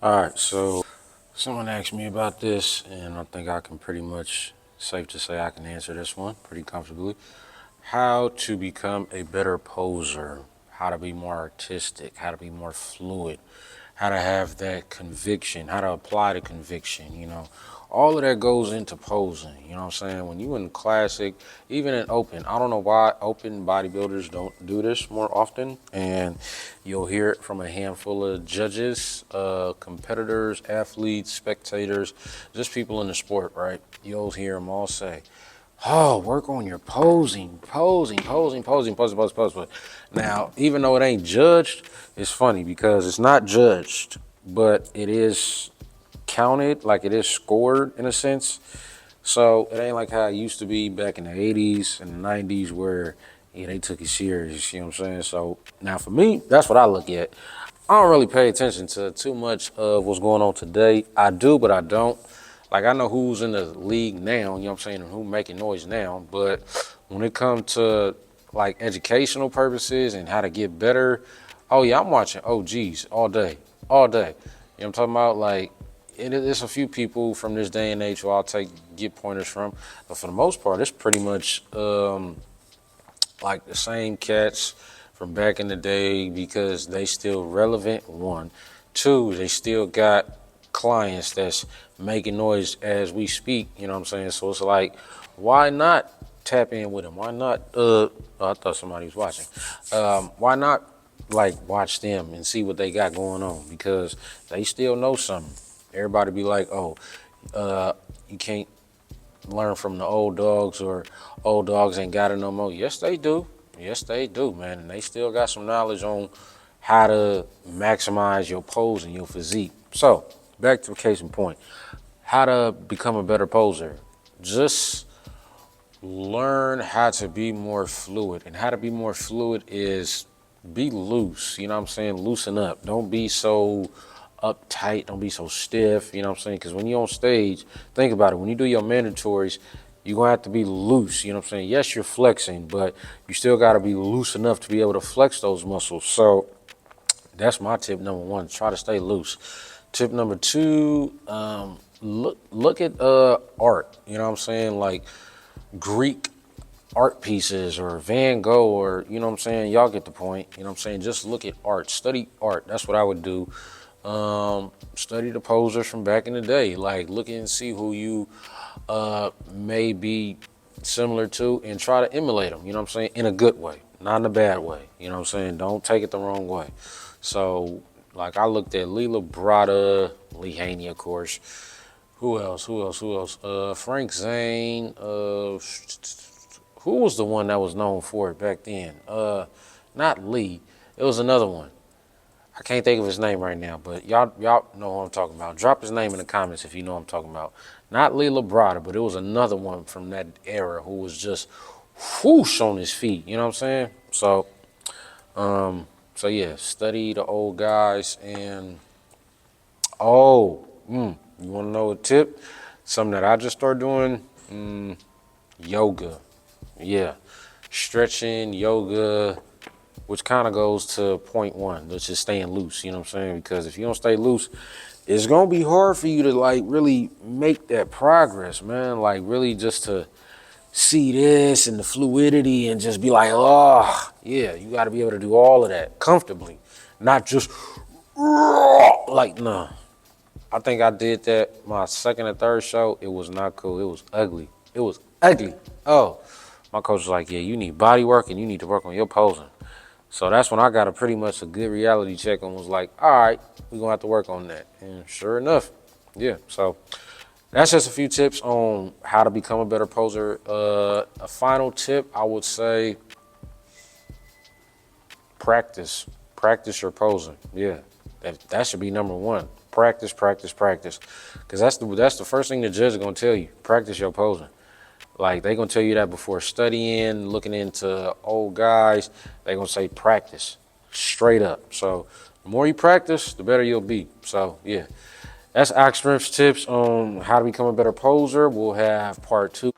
All right, so someone asked me about this, and I think I can pretty much, safe to say I can answer this one pretty comfortably. How to become a better poser, how to be more artistic, how to be more fluid, how to have that conviction, how to apply the conviction. All of that goes into posing, you know what I'm saying? When you in classic, even in open, I don't know why open bodybuilders don't do this more often, and you'll hear it from a handful of judges, competitors, athletes, spectators, just people in the sport, right? You'll hear them all say, oh, work on your posing, posing, posing, posing, posing, posing, posing. Now, even though it ain't judged, it's funny because it's not judged, but it is counted, like it is scored in a sense. So it ain't like how it used to be back in the 80s and the 90s where they took it serious, you know what I'm saying? So now for me, that's what I look at. I don't really pay attention to too much of what's going on today. I do, but I don't. Like I know who's in the league now, you know what I'm saying, and who making noise now. But when it comes to like educational purposes and how to get better, oh yeah, I'm watching OGs all day, all day. You know what I'm talking about? Like it's a few people from this day and age who I'll get pointers from, but for the most part, it's pretty much like the same cats from back in the day because they still relevant. One, two, they still got clients that's making noise as we speak. You know what I'm saying? So it's like, why not tap in with them? Why not? Oh, I thought somebody was watching. Why not like watch them and see what they got going on because they still know something. Everybody be like, oh, you can't learn from the old dogs or old dogs ain't got it no more. Yes, they do. Yes, they do, man. And they still got some knowledge on how to maximize your pose and your physique. So, back to the case in point. How to become a better poser. Just learn how to be more fluid. And how to be more fluid is be loose. You know what I'm saying? Loosen up. Don't be so uptight. Don't be so stiff. You know what I'm saying? Because when you're on stage, think about it. When you do your mandatories, you're going to have to be loose. You know what I'm saying? Yes, you're flexing, but you still got to be loose enough to be able to flex those muscles. So that's my tip number one. Try to stay loose. Tip number two, look at art. You know what I'm saying? Like Greek art pieces or Van Gogh or, you know what I'm saying? Y'all get the point. You know what I'm saying? Just look at art. Study art. That's what I would do. Study the posers from back in the day. Like look and see who you may be similar to and try to emulate them. You know what I'm saying? In a good way, not in a bad way. You know what I'm saying? Don't take it the wrong way. So like I looked at Lila Brada, Lee Haney, of course. Who else? Who else? Who else? Frank Zane. Who was the one that was known for it back then? Not Lee. It was another one. I can't think of his name right now, but y'all know who I'm talking about. Drop his name in the comments if you know what I'm talking about. Not Lee Labrada, but it was another one from that era who was just whoosh on his feet. You know what I'm saying? So yeah, study the old guys and you want to know a tip? Something that I just started doing, yoga. Yeah, stretching, yoga, which kind of goes to point one, which is staying loose, you know what I'm saying? Because if you don't stay loose, it's going to be hard for you to like really make that progress, man. Like really just to see this and the fluidity and just be like, oh, yeah, you got to be able to do all of that comfortably, not just like, nah. I think I did that my second or third show. It was not cool. It was ugly. It was ugly. Oh, my coach was like, yeah, you need body work and you need to work on your posing. So that's when I got a pretty much a good reality check and was like, all right, we're going to have to work on that. And sure enough, yeah. So that's just a few tips on how to become a better poser. A final tip, I would say practice. Practice your posing. Yeah, that should be number one. Practice, practice, practice. Because that's the first thing the judge is going to tell you. Practice your posing. Like they gonna tell you that before studying, looking into old guys, they gonna say practice, straight up. So the more you practice, the better you'll be. So yeah, that's Axe Strength's tips on how to become a better poser. We'll have part two.